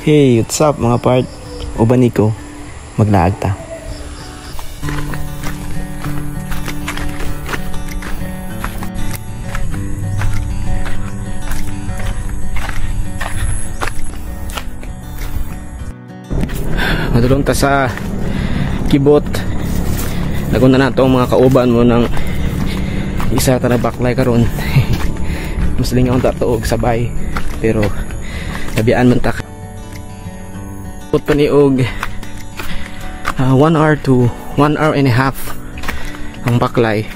Hey, what's up mga part? Uban ko, maglaag ta. Madulong ta sa kibot. Lagon na nato ang mga kauban mo ng isa ta na baklay karon. Mas lingaw ta tuog sabay, pero tabian man ta. Put pa ni og 1 hour to 1 hour and a half ang baklay.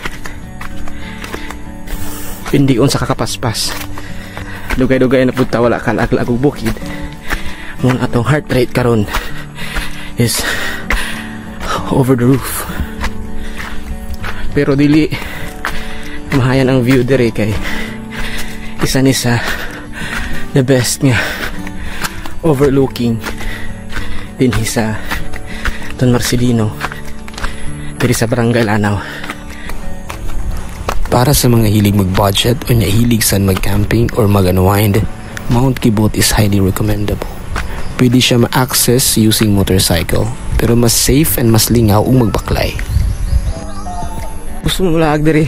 Pindion sa kakapaspas. Dugay-dugay na pud ta, wala ka lag-lag og bukid. Mun atong heart rate karon is over the roof. Pero dili mahayan ang view dire kay isa ni sa the best nga overlooking din sa Don Marcelino diri sa Barangay Lanao. Para sa mga hilig mag-budget o nahilig sa mag-camping or mag-unwind, Mount Kibot is highly recommendable. Pwede siya ma-access using motorcycle, pero mas safe and mas lingaw ang magbaklay. Gusto mo malaag diri,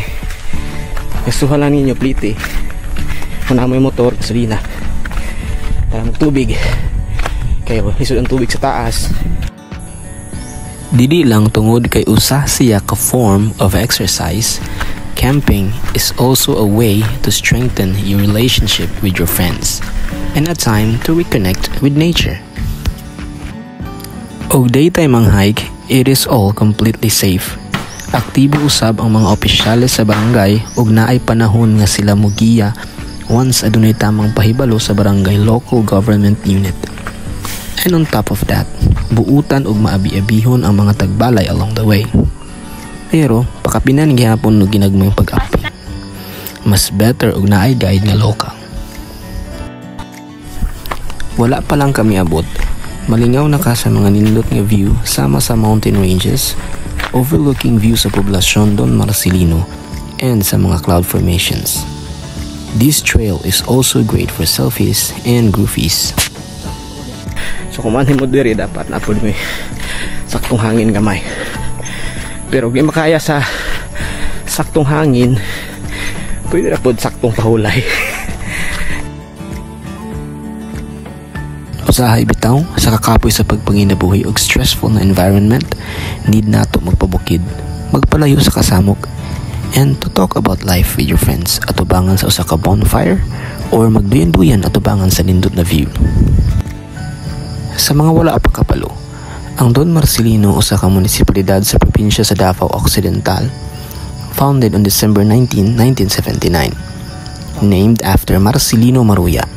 gusto lang ninyo plite. Kuna mo yung motor, gasolina, para magtubig kayo, lisod ang tubig sa taas. Dili lang tungod kay usa siya ka form of exercise, camping is also a way to strengthen your relationship with your friends and a time to reconnect with nature. Og daytime ang hike, it is all completely safe. Aktibo usab ang mga opisyales sa barangay og naay panahon nga sila mugiya once adunay tamang pahibalo sa barangay local government unit. And on top of that, buutan og maabi-abihon ang mga tagbalay along the way. Pero pakapinan gihapon no ginagmayng pag-api. Mas better og naay guide nga local. Wala pa lang kami abot, malingaw na ka sa mga nindot nga view sama sa mountain ranges, overlooking view sa poblasyon Don Marcelino, and sa mga cloud formations. This trail is also great for selfies and goofies. So kumanin mo diri, dapat na po may saktong hangin gamay. Pero kung makaya sa saktong hangin, pwede na po saktong pahulay. Usahay bitaw sa kakapoy sa pagpanginabuhi og stressful na environment, need nato magpabukid, magpalayo sa kasamok, and to talk about life with your friends atubangan sa usa ka bonfire or magduyan-duyan atubangan sa nindot na view. Sa mga wala pa kapalo, ang Don Marcelino usa ka munisipalidad sa probinsya sa Davao Occidental, founded on December 19, 1979, named after Marcelino Maruya.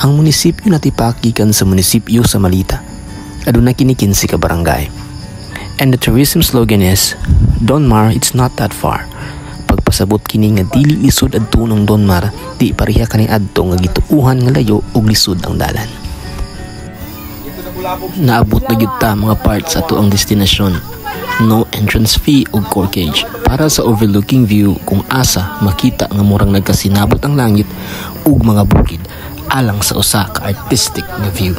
Ang munisipyo natipakikan sa munisipyo sa Malita, aduna kini 15 ka barangay. And the tourism slogan is, Don Mar, it's not that far. Pagpasabot kini nga dili lisod adto ng Don Mar, di pareha kani adto nga gituuhan nga layo ug lisod ang dalan. Naabot na gyud ta mga parts ato ang destinasyon. No entrance fee ug corkage para sa overlooking view kung asa makita nga murang nagkasinabot ang langit ug mga bukid alang sa usa ka artistic nga view.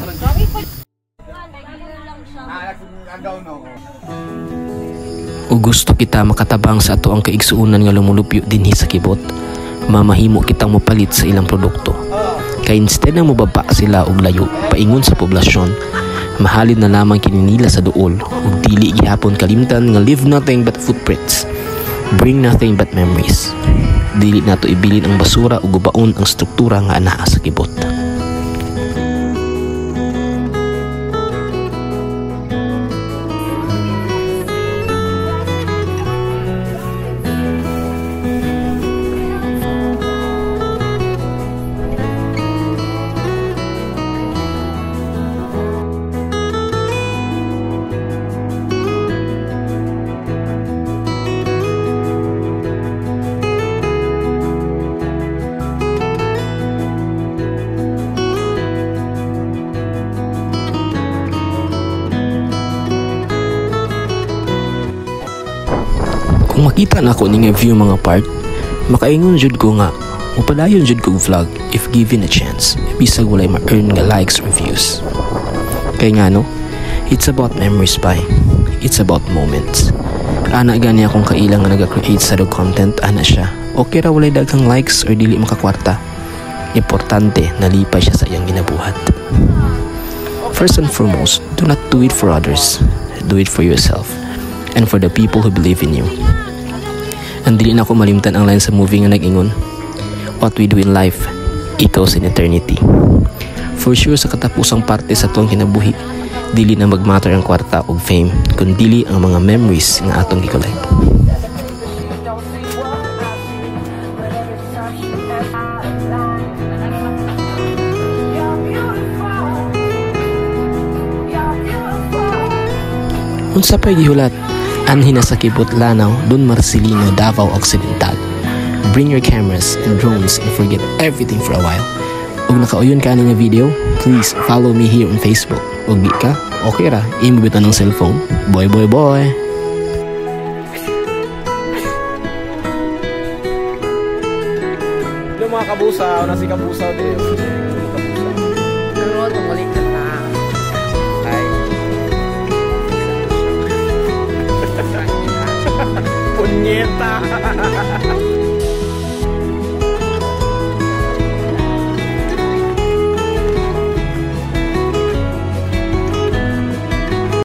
Ug gusto kita makatabang sa ato ang kaigsuonan nga lumulupyo dinhi sa Kibot, mamahimo kitang mopalit sa ilang produkto. Kay instead na mobaba sila og layo paingon sa poblasyon, mahalin na lamang kini nila sa duol ug dili gihapon kalimtan nga leave nothing but footprints, bring nothing but memories. Dili nato ibilin ang basura ug gubaon ang struktura nga anaa sa Kibot. Kung makita na ako ning view mga part, makaingon jud ko nga upadayon jud kog vlog if given a chance, bisag walay ma-earn nga likes or views. Kay nga no, it's about memories pa. It's about moments. Ana gani akong kailang nga nag-create sa dog content, ana siya. Okay ra walay daghang likes or dili makakwarta. Importante nalipay siya sa iyang ginabuhat. First and foremost, do not do it for others. Do it for yourself and for the people who believe in you. Ang dili na ko malimtan ang line sa movie nga nag-ingon, what we do in life echoes in eternity. For sure sa katapusang parte sa tuwang kinabuhi, dili na magmatter ang kwarta o fame, kundi ang mga memories nga atong gikolek. Unsa pa'y gihulat, anhin na sa Kibot Lanao, Don Marcelino, Davao Occidental. Bring your cameras and drones and forget everything for a while. Ug nakauyon ka nga video, please follow me here on Facebook. Ug di ka, okay ra, imubita ng cellphone. Boy, boy, boy! Hello mga kabusaw, nasi kabusaw din. Pero tungkol ka na. Ay. Punyeta!